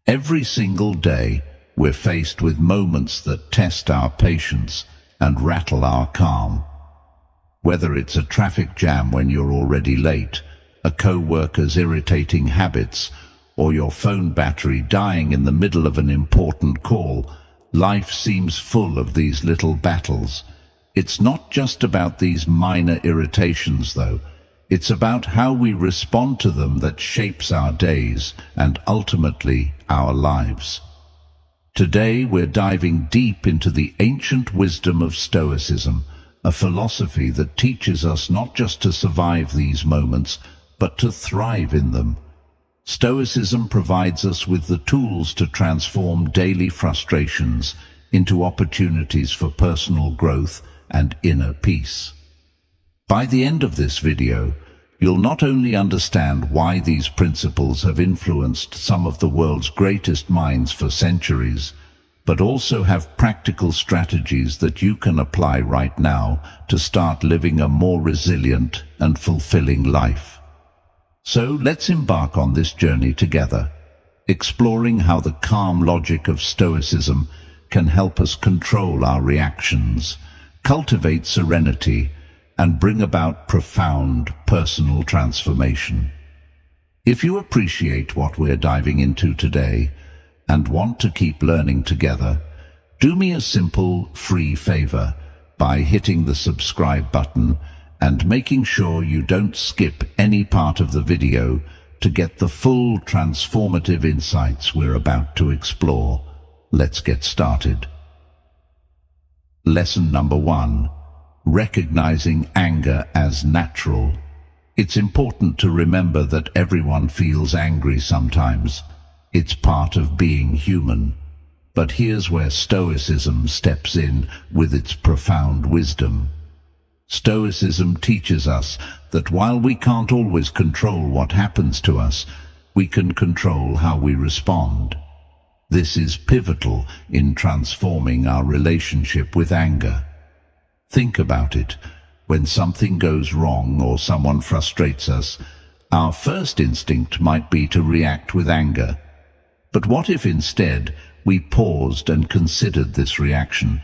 Every single day, we're faced with moments that test our patience and rattle our calm. Whether it's a traffic jam when you're already late, a co-worker's irritating habits, or your phone battery dying in the middle of an important call, life seems full of these little battles. It's not just about these minor irritations, though. It's about how we respond to them that shapes our days and ultimately our lives. Today we're diving deep into the ancient wisdom of Stoicism, a philosophy that teaches us not just to survive these moments, but to thrive in them. Stoicism provides us with the tools to transform daily frustrations into opportunities for personal growth and inner peace. By the end of this video, you'll not only understand why these principles have influenced some of the world's greatest minds for centuries, but also have practical strategies that you can apply right now to start living a more resilient and fulfilling life. So let's embark on this journey together, exploring how the calm logic of Stoicism can help us control our reactions, cultivate serenity, and bring about profound personal transformation. If you appreciate what we're diving into today and want to keep learning together, do me a simple, free favor by hitting the subscribe button and making sure you don't skip any part of the video to get the full transformative insights we're about to explore. Let's get started. Lesson number 1. Recognizing anger as natural. It's important to remember that everyone feels angry sometimes. It's part of being human. But here's where Stoicism steps in with its profound wisdom. Stoicism teaches us that while we can't always control what happens to us, we can control how we respond. This is pivotal in transforming our relationship with anger. Think about it. When something goes wrong or someone frustrates us, our first instinct might be to react with anger. But what if instead we paused and considered this reaction?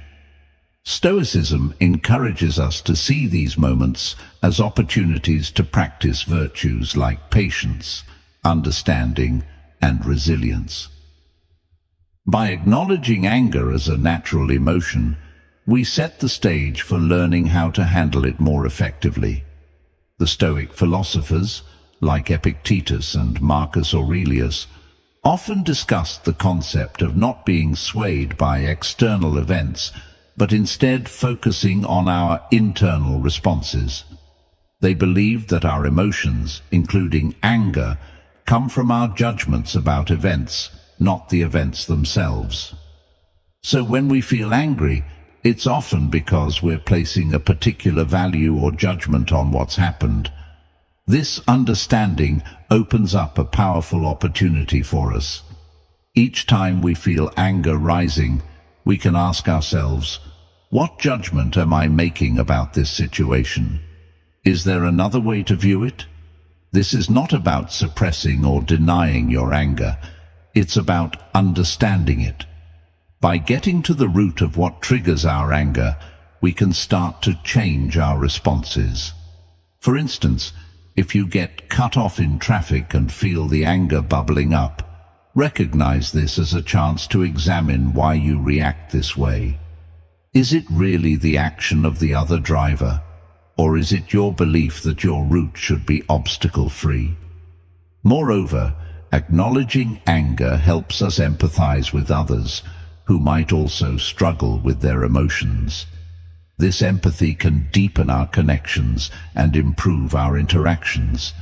Stoicism encourages us to see these moments as opportunities to practice virtues like patience, understanding, and resilience. By acknowledging anger as a natural emotion, we set the stage for learning how to handle it more effectively. The Stoic philosophers, like Epictetus and Marcus Aurelius, often discussed the concept of not being swayed by external events, but instead focusing on our internal responses. They believed that our emotions, including anger, come from our judgments about events, not the events themselves. So when we feel angry, it's often because we're placing a particular value or judgment on what's happened. This understanding opens up a powerful opportunity for us. Each time we feel anger rising, we can ask ourselves, what judgment am I making about this situation? Is there another way to view it? This is not about suppressing or denying your anger. It's about understanding it. By getting to the root of what triggers our anger, we can start to change our responses. For instance, if you get cut off in traffic and feel the anger bubbling up, recognize this as a chance to examine why you react this way. Is it really the action of the other driver, or is it your belief that your route should be obstacle-free? Moreover, acknowledging anger helps us empathize with others who might also struggle with their emotions. This empathy can deepen our connections and improve our interactions.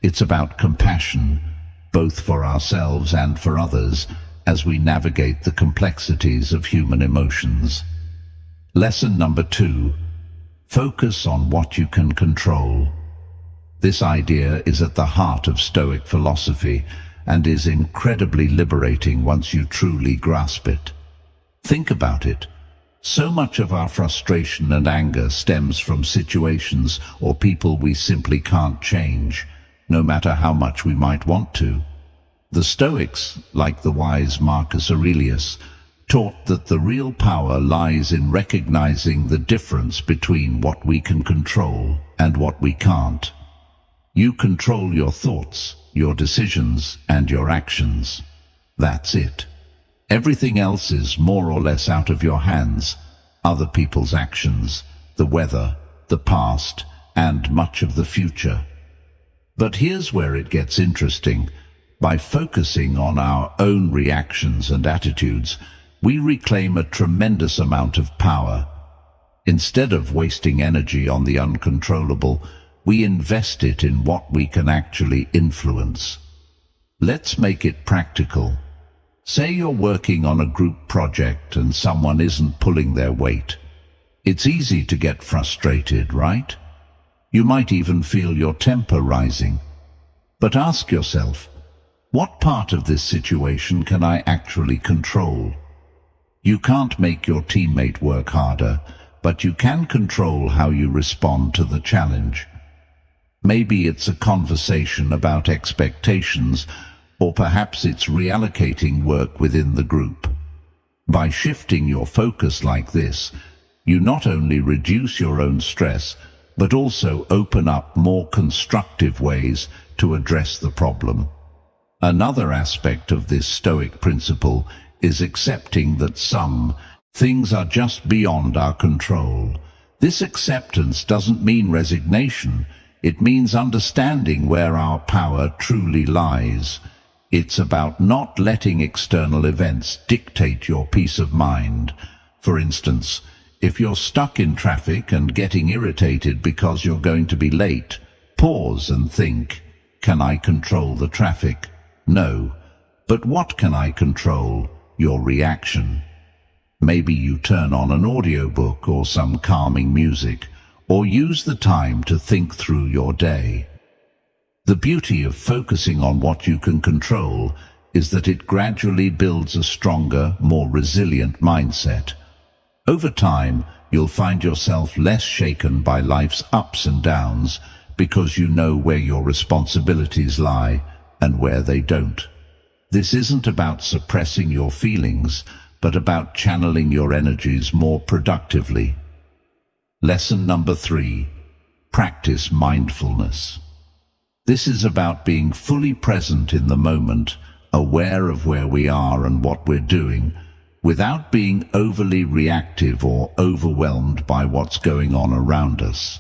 It's about compassion, both for ourselves and for others, as we navigate the complexities of human emotions. Lesson number 2. Focus on what you can control. This idea is at the heart of Stoic philosophy and is incredibly liberating once you truly grasp it. Think about it. So much of our frustration and anger stems from situations or people we simply can't change, no matter how much we might want to. The Stoics, like the wise Marcus Aurelius, taught that the real power lies in recognizing the difference between what we can control and what we can't. You control your thoughts, your decisions, and your actions. That's it. Everything else is more or less out of your hands. Other people's actions, the weather, the past, and much of the future. But here's where it gets interesting. By focusing on our own reactions and attitudes, we reclaim a tremendous amount of power. Instead of wasting energy on the uncontrollable, we invest it in what we can actually influence. Let's make it practical. Say you're working on a group project and someone isn't pulling their weight. It's easy to get frustrated, right? You might even feel your temper rising. But ask yourself, what part of this situation can I actually control? You can't make your teammate work harder, but you can control how you respond to the challenge. Maybe it's a conversation about expectations, or perhaps it's reallocating work within the group. By shifting your focus like this, you not only reduce your own stress, but also open up more constructive ways to address the problem. Another aspect of this Stoic principle is accepting that some things are just beyond our control. This acceptance doesn't mean resignation. It means understanding where our power truly lies. It's about not letting external events dictate your peace of mind. For instance, if you're stuck in traffic and getting irritated because you're going to be late, pause and think, can I control the traffic? No. But what can I control? Your reaction. Maybe you turn on an audiobook or some calming music, or use the time to think through your day. The beauty of focusing on what you can control is that it gradually builds a stronger, more resilient mindset. Over time, you'll find yourself less shaken by life's ups and downs because you know where your responsibilities lie and where they don't. This isn't about suppressing your feelings, but about channeling your energies more productively. Lesson number 3. Practice mindfulness. This is about being fully present in the moment, aware of where we are and what we're doing, without being overly reactive or overwhelmed by what's going on around us.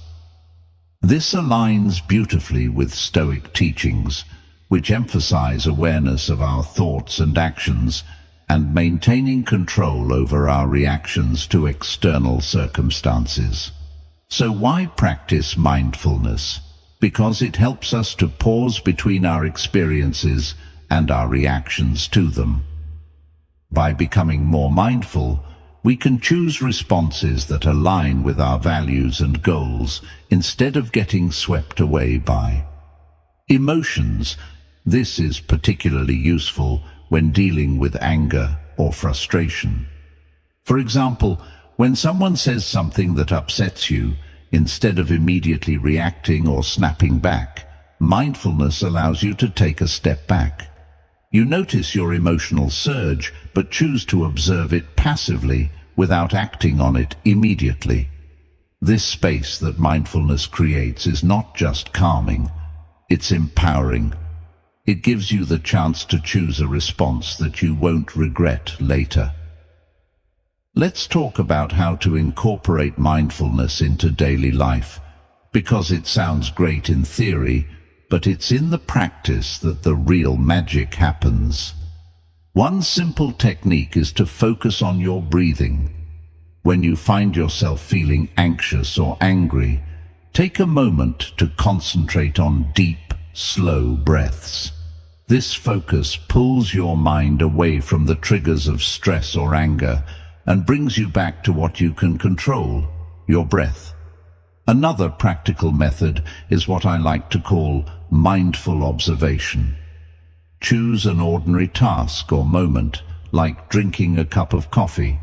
This aligns beautifully with Stoic teachings, which emphasize awareness of our thoughts and actions and maintaining control over our reactions to external circumstances. So why practice mindfulness? Because it helps us to pause between our experiences and our reactions to them. By becoming more mindful, we can choose responses that align with our values and goals instead of getting swept away by emotions. This is particularly useful when dealing with anger or frustration. For example, when someone says something that upsets you, instead of immediately reacting or snapping back, mindfulness allows you to take a step back. You notice your emotional surge, but choose to observe it passively without acting on it immediately. This space that mindfulness creates is not just calming, it's empowering. It gives you the chance to choose a response that you won't regret later. Let's talk about how to incorporate mindfulness into daily life, because it sounds great in theory, but it's in the practice that the real magic happens. One simple technique is to focus on your breathing. When you find yourself feeling anxious or angry, take a moment to concentrate on deep, slow breaths. This focus pulls your mind away from the triggers of stress or anger and brings you back to what you can control, your breath. Another practical method is what I like to call mindful observation. Choose an ordinary task or moment, like drinking a cup of coffee.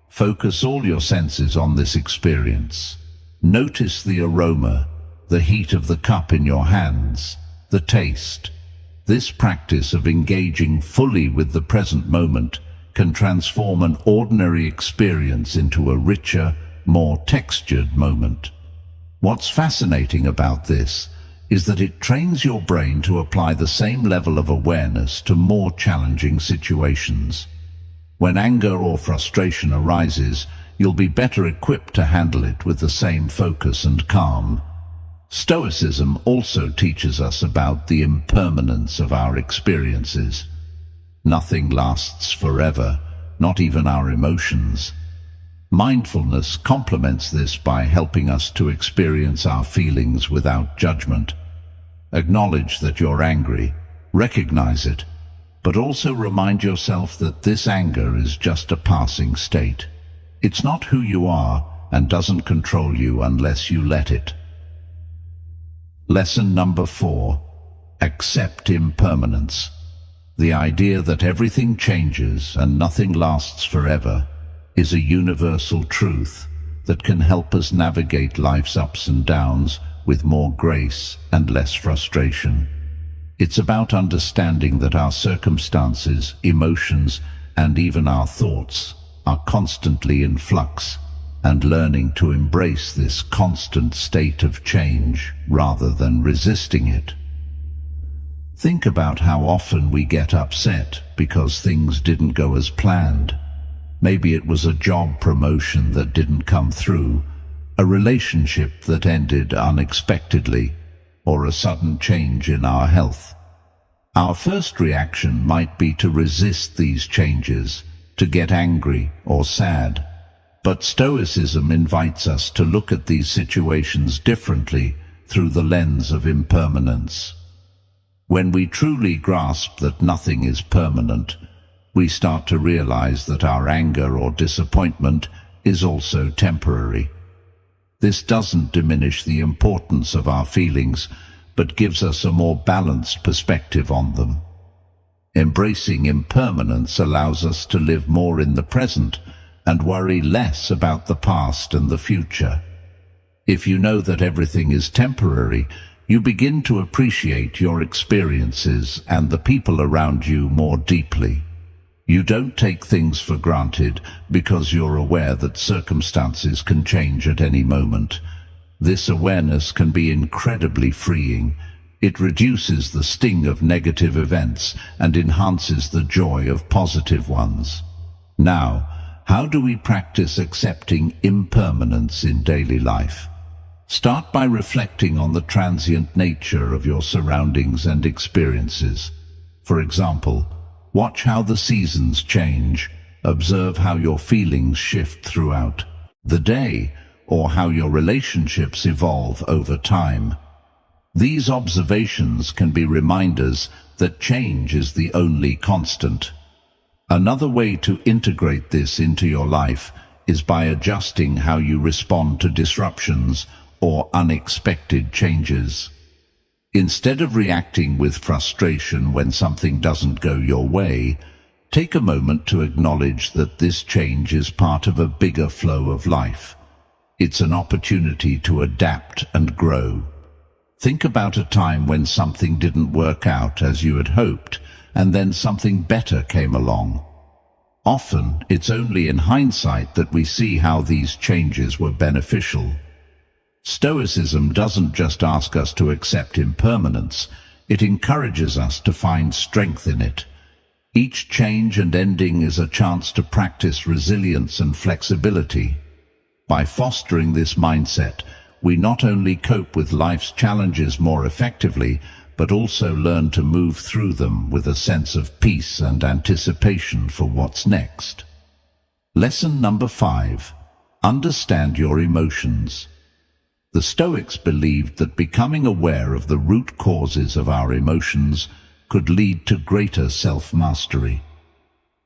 Focus all your senses on this experience. Notice the aroma, the heat of the cup in your hands, the taste, This practice of engaging fully with the present moment can transform an ordinary experience into a richer, more textured moment. What's fascinating about this is that it trains your brain to apply the same level of awareness to more challenging situations. When anger or frustration arises, you'll be better equipped to handle it with the same focus and calm. Stoicism also teaches us about the impermanence of our experiences. Nothing lasts forever, not even our emotions. Mindfulness complements this by helping us to experience our feelings without judgment. Acknowledge that you're angry, recognize it, but also remind yourself that this anger is just a passing state. It's not who you are and doesn't control you unless you let it. Lesson number 4. Accept impermanence. The idea that everything changes and nothing lasts forever is a universal truth that can help us navigate life's ups and downs with more grace and less frustration. It's about understanding that our circumstances, emotions, and even our thoughts are constantly in flux, and learning to embrace this constant state of change rather than resisting it. Think about how often we get upset because things didn't go as planned. Maybe it was a job promotion that didn't come through, a relationship that ended unexpectedly, or a sudden change in our health. Our first reaction might be to resist these changes, to get angry or sad. But Stoicism invites us to look at these situations differently through the lens of impermanence. When we truly grasp that nothing is permanent, we start to realize that our anger or disappointment is also temporary. This doesn't diminish the importance of our feelings, but gives us a more balanced perspective on them. Embracing impermanence allows us to live more in the present and worry less about the past and the future. If you know that everything is temporary, you begin to appreciate your experiences and the people around you more deeply. You don't take things for granted because you're aware that circumstances can change at any moment. This awareness can be incredibly freeing. It reduces the sting of negative events and enhances the joy of positive ones. Now, how do we practice accepting impermanence in daily life? Start by reflecting on the transient nature of your surroundings and experiences. For example, watch how the seasons change, observe how your feelings shift throughout the day, or how your relationships evolve over time. These observations can be reminders that change is the only constant. Another way to integrate this into your life is by adjusting how you respond to disruptions or unexpected changes. Instead of reacting with frustration when something doesn't go your way, take a moment to acknowledge that this change is part of a bigger flow of life. It's an opportunity to adapt and grow. Think about a time when something didn't work out as you had hoped, and then something better came along. Often, it's only in hindsight that we see how these changes were beneficial. Stoicism doesn't just ask us to accept impermanence, it encourages us to find strength in it. Each change and ending is a chance to practice resilience and flexibility. By fostering this mindset, we not only cope with life's challenges more effectively, but also learn to move through them with a sense of peace and anticipation for what's next. Lesson number 5. Understand your emotions. The Stoics believed that becoming aware of the root causes of our emotions could lead to greater self-mastery.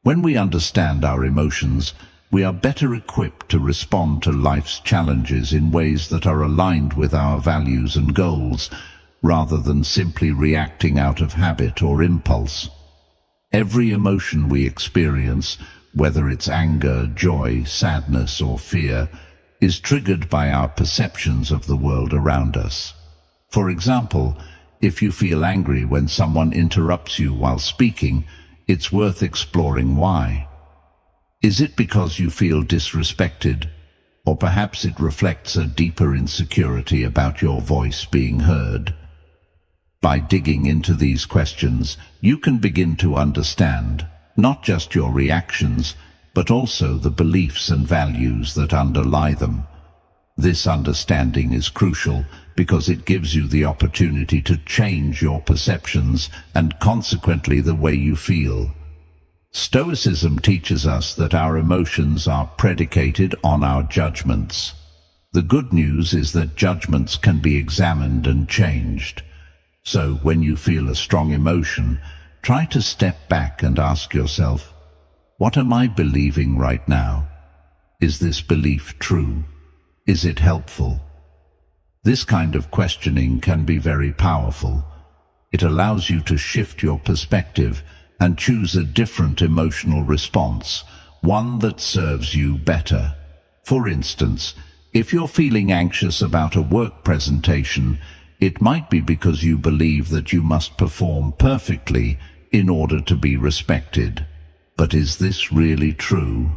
When we understand our emotions, we are better equipped to respond to life's challenges in ways that are aligned with our values and goals, rather than simply reacting out of habit or impulse. Every emotion we experience, whether it's anger, joy, sadness, or fear, is triggered by our perceptions of the world around us. For example, If you feel angry when someone interrupts you while speaking, it's worth exploring why. Is it because you feel disrespected? Or perhaps it reflects a deeper insecurity about your voice being heard? By digging into these questions, you can begin to understand not just your reactions, but also the beliefs and values that underlie them. This understanding is crucial because it gives you the opportunity to change your perceptions and consequently the way you feel. Stoicism teaches us that our emotions are predicated on our judgments. The good news is that judgments can be examined and changed. So when you feel a strong emotion, try to step back and ask yourself, what am I believing right now? Is this belief true? Is it helpful? This kind of questioning can be very powerful. It allows you to shift your perspective and choose a different emotional response, one that serves you better. For instance, if you're feeling anxious about a work presentation, it might be because you believe that you must perform perfectly in order to be respected. But is this really true?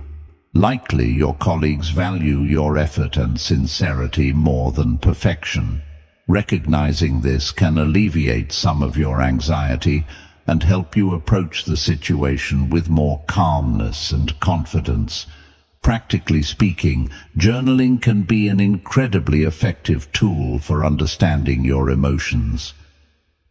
Likely your colleagues value your effort and sincerity more than perfection. Recognizing this can alleviate some of your anxiety and help you approach the situation with more calmness and confidence. Practically speaking, journaling can be an incredibly effective tool for understanding your emotions.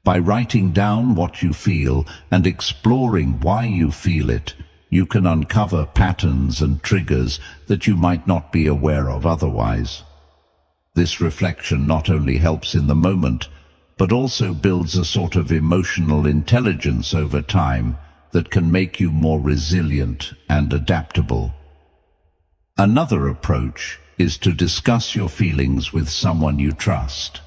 By writing down what you feel and exploring why you feel it, you can uncover patterns and triggers that you might not be aware of otherwise. This reflection not only helps in the moment, but also builds a sort of emotional intelligence over time that can make you more resilient and adaptable. Another approach is to discuss your feelings with someone you trust,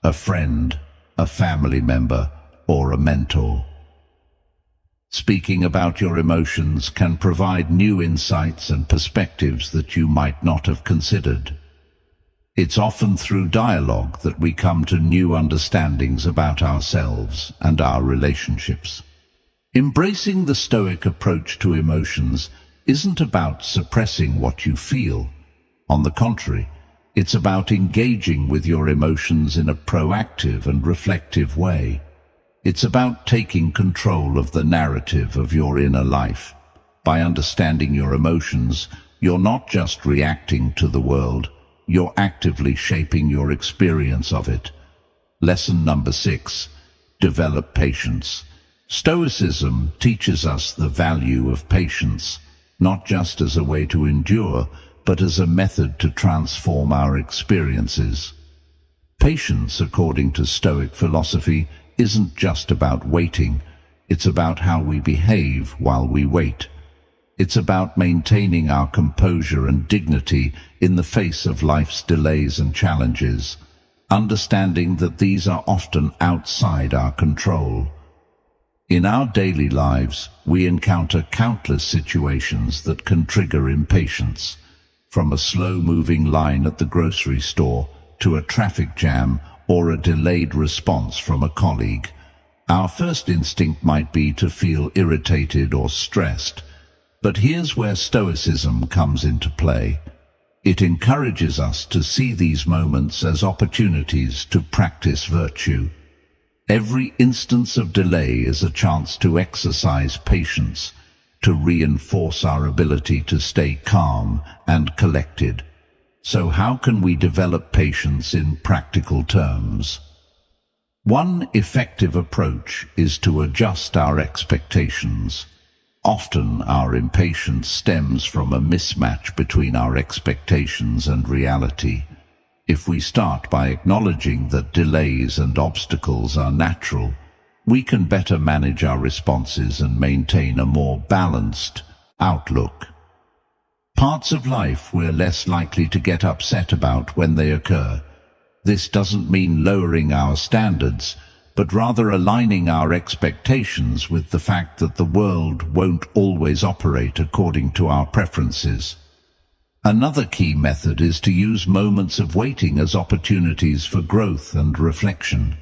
a friend, a family member, or a mentor. Speaking about your emotions can provide new insights and perspectives that you might not have considered. It's often through dialogue that we come to new understandings about ourselves and our relationships. Embracing the Stoic approach to emotions isn't about suppressing what you feel. On the contrary, it's about engaging with your emotions in a proactive and reflective way. It's about taking control of the narrative of your inner life. By understanding your emotions, you're not just reacting to the world, you're actively shaping your experience of it. Lesson number 6, develop patience. Stoicism teaches us the value of patience, not just as a way to endure, but as a method to transform our experiences. Patience, according to Stoic philosophy, isn't just about waiting, it's about how we behave while we wait. It's about maintaining our composure and dignity in the face of life's delays and challenges, understanding that these are often outside our control. In our daily lives, we encounter countless situations that can trigger impatience, from a slow-moving line at the grocery store to a traffic jam or a delayed response from a colleague. Our first instinct might be to feel irritated or stressed, but here's where Stoicism comes into play. It encourages us to see these moments as opportunities to practice virtue. Every instance of delay is a chance to exercise patience, to reinforce our ability to stay calm and collected. So how can we develop patience in practical terms? One effective approach is to adjust our expectations. Often our impatience stems from a mismatch between our expectations and reality. If we start by acknowledging that delays and obstacles are natural, we can better manage our responses and maintain a more balanced outlook. Parts of life we're less likely to get upset about when they occur. This doesn't mean lowering our standards, but rather aligning our expectations with the fact that the world won't always operate according to our preferences. Another key method is to use moments of waiting as opportunities for growth and reflection.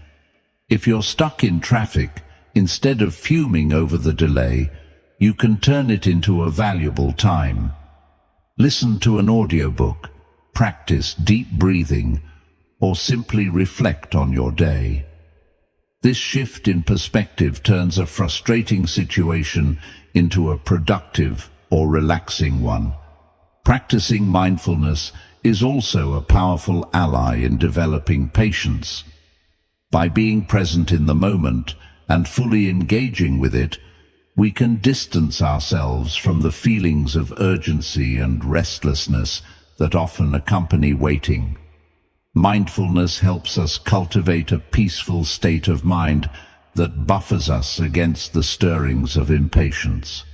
If you're stuck in traffic, instead of fuming over the delay, you can turn it into a valuable time. Listen to an audiobook, practice deep breathing, or simply reflect on your day. This shift in perspective turns a frustrating situation into a productive or relaxing one. Practicing mindfulness is also a powerful ally in developing patience. By being present in the moment and fully engaging with it, we can distance ourselves from the feelings of urgency and restlessness that often accompany waiting. Mindfulness helps us cultivate a peaceful state of mind that buffers us against the stirrings of impatience.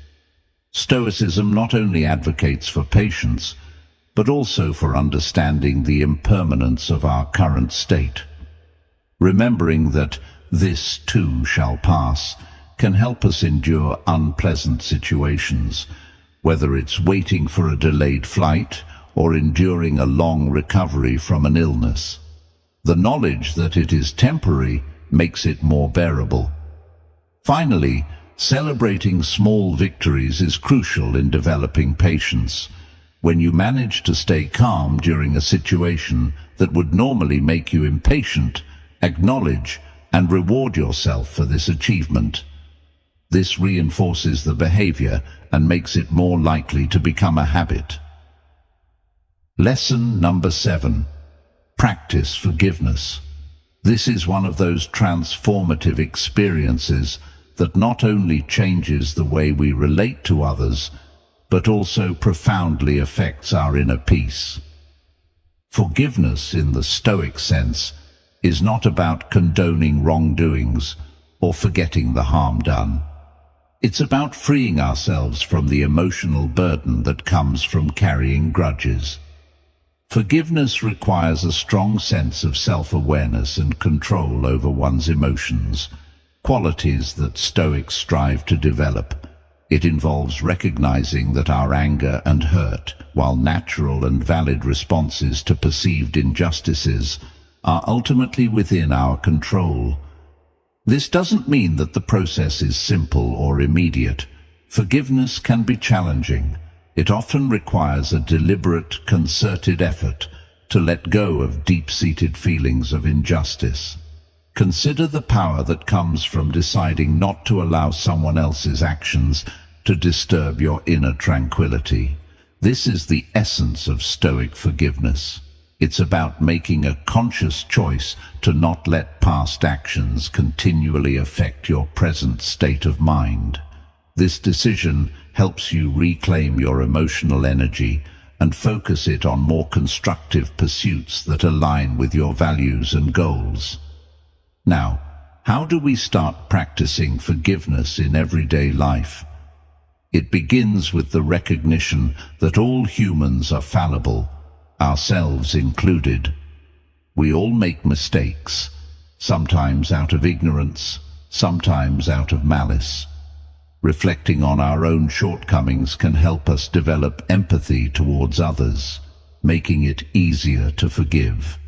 Stoicism not only advocates for patience, but also for understanding the impermanence of our current state. Remembering that this too shall pass can help us endure unpleasant situations, whether it's waiting for a delayed flight or enduring a long recovery from an illness. The knowledge that it is temporary makes it more bearable. Finally, celebrating small victories is crucial in developing patience. When you manage to stay calm during a situation that would normally make you impatient, acknowledge and reward yourself for this achievement. This reinforces the behavior and makes it more likely to become a habit. Lesson number 7. Practice forgiveness. This is one of those transformative experiences that not only changes the way we relate to others, but also profoundly affects our inner peace. Forgiveness in the Stoic sense is not about condoning wrongdoings or forgetting the harm done. It's about freeing ourselves from the emotional burden that comes from carrying grudges. Forgiveness requires a strong sense of self-awareness and control over one's emotions, qualities that Stoics strive to develop. It involves recognizing that our anger and hurt, while natural and valid responses to perceived injustices, are ultimately within our control. This doesn't mean that the process is simple or immediate. Forgiveness can be challenging. It often requires a deliberate, concerted effort to let go of deep-seated feelings of injustice. Consider the power that comes from deciding not to allow someone else's actions to disturb your inner tranquility. This is the essence of Stoic forgiveness. It's about making a conscious choice to not let past actions continually affect your present state of mind. This decision helps you reclaim your emotional energy and focus it on more constructive pursuits that align with your values and goals. Now, how do we start practicing forgiveness in everyday life? It begins with the recognition that all humans are fallible, ourselves included. We all make mistakes, sometimes out of ignorance, sometimes out of malice. Reflecting on our own shortcomings can help us develop empathy towards others, making it easier to forgive.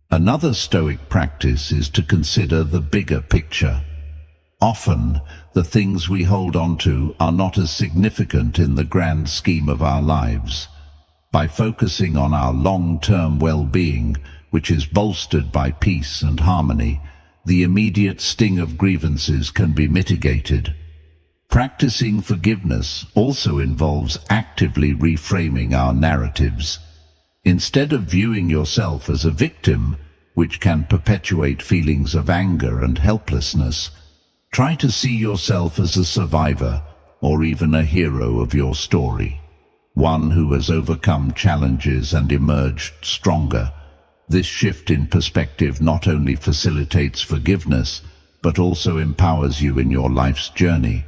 Another Stoic practice is to consider the bigger picture. Often, the things we hold on to are not as significant in the grand scheme of our lives. By focusing on our long-term well-being, which is bolstered by peace and harmony, the immediate sting of grievances can be mitigated. Practicing forgiveness also involves actively reframing our narratives. Instead of viewing yourself as a victim, which can perpetuate feelings of anger and helplessness, try to see yourself as a survivor or even a hero of your story, one who has overcome challenges and emerged stronger. This shift in perspective not only facilitates forgiveness, but also empowers you in your life's journey.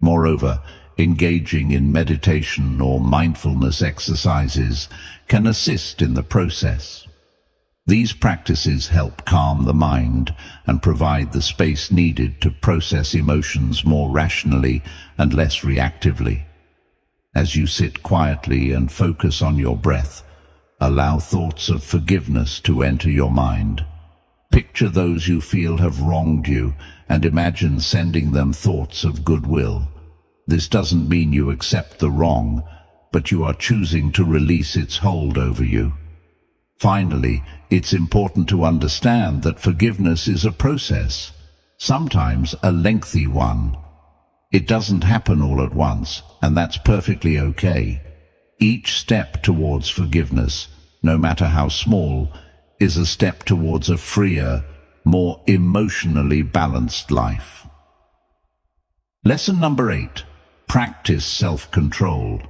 Moreover, engaging in meditation or mindfulness exercises can assist in the process. These practices help calm the mind and provide the space needed to process emotions more rationally and less reactively. As you sit quietly and focus on your breath, allow thoughts of forgiveness to enter your mind. Picture those you feel have wronged you and imagine sending them thoughts of goodwill. This doesn't mean you accept the wrong, but you are choosing to release its hold over you. Finally, it's important to understand that forgiveness is a process, sometimes a lengthy one. It doesn't happen all at once, and that's perfectly okay. Each step towards forgiveness, no matter how small, is a step towards a freer, more emotionally balanced life. Lesson number 8. Practice self-control.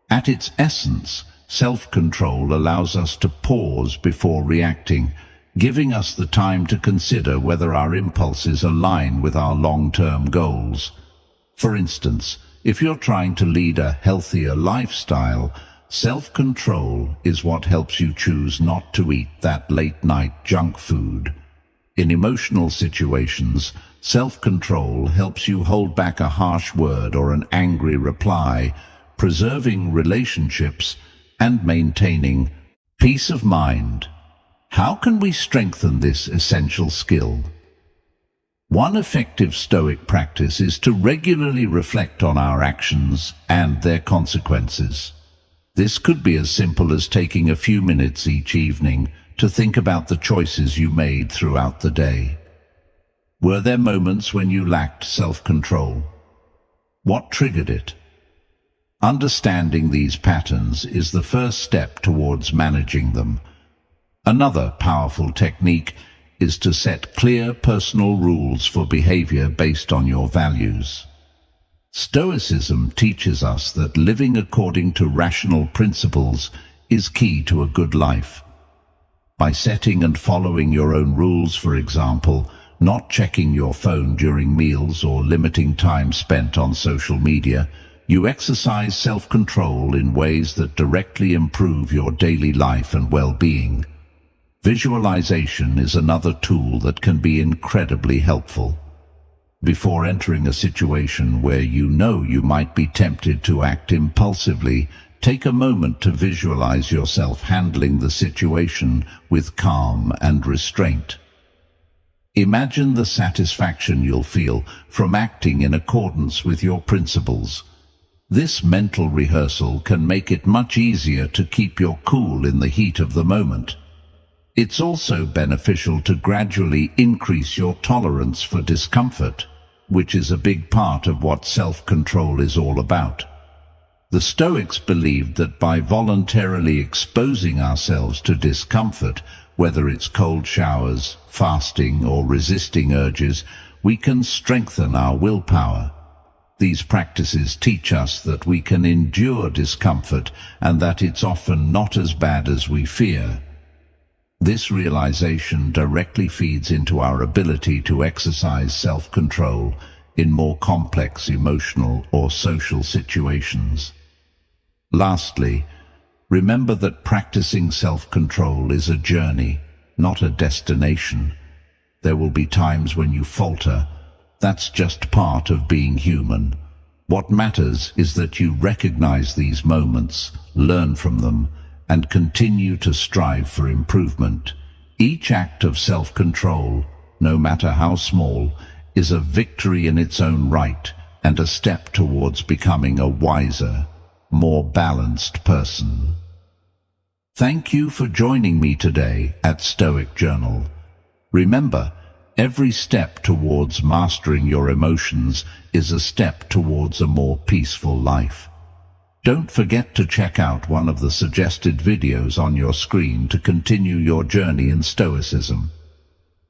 At its essence, self-control allows us to pause before reacting, giving us the time to consider whether our impulses align with our long-term goals. For instance, if you're trying to lead a healthier lifestyle, self-control is what helps you choose not to eat that late-night junk food. In emotional situations, self-control helps you hold back a harsh word or an angry reply, preserving relationships and maintaining peace of mind. How can we strengthen this essential skill? One effective Stoic practice is to regularly reflect on our actions and their consequences. This could be as simple as taking a few minutes each evening to think about the choices you made throughout the day. Were there moments when you lacked self-control? What triggered it? Understanding these patterns is the first step towards managing them. Another powerful technique is to set clear personal rules for behavior based on your values. Stoicism teaches us that living according to rational principles is key to a good life. By setting and following your own rules, for example, not checking your phone during meals or limiting time spent on social media, you exercise self-control in ways that directly improve your daily life and well-being. Visualization is another tool that can be incredibly helpful. Before entering a situation where you know you might be tempted to act impulsively, take a moment to visualize yourself handling the situation with calm and restraint. Imagine the satisfaction you'll feel from acting in accordance with your principles. This mental rehearsal can make it much easier to keep your cool in the heat of the moment. It's also beneficial to gradually increase your tolerance for discomfort, which is a big part of what self-control is all about. The Stoics believed that by voluntarily exposing ourselves to discomfort, whether it's cold showers, fasting, or resisting urges, we can strengthen our willpower. These practices teach us that we can endure discomfort and that it's often not as bad as we fear. This realization directly feeds into our ability to exercise self-control in more complex emotional or social situations. Lastly, remember that practicing self-control is a journey, not a destination. There will be times when you falter. That's just part of being human. What matters is that you recognize these moments, learn from them, and continue to strive for improvement. Each act of self-control, no matter how small, is a victory in its own right and a step towards becoming a wiser, more balanced person. Thank you for joining me today at Stoic Journal. Remember, every step towards mastering your emotions is a step towards a more peaceful life. Don't forget to check out one of the suggested videos on your screen to continue your journey in Stoicism.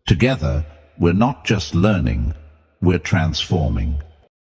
Together, we're not just learning, we're transforming.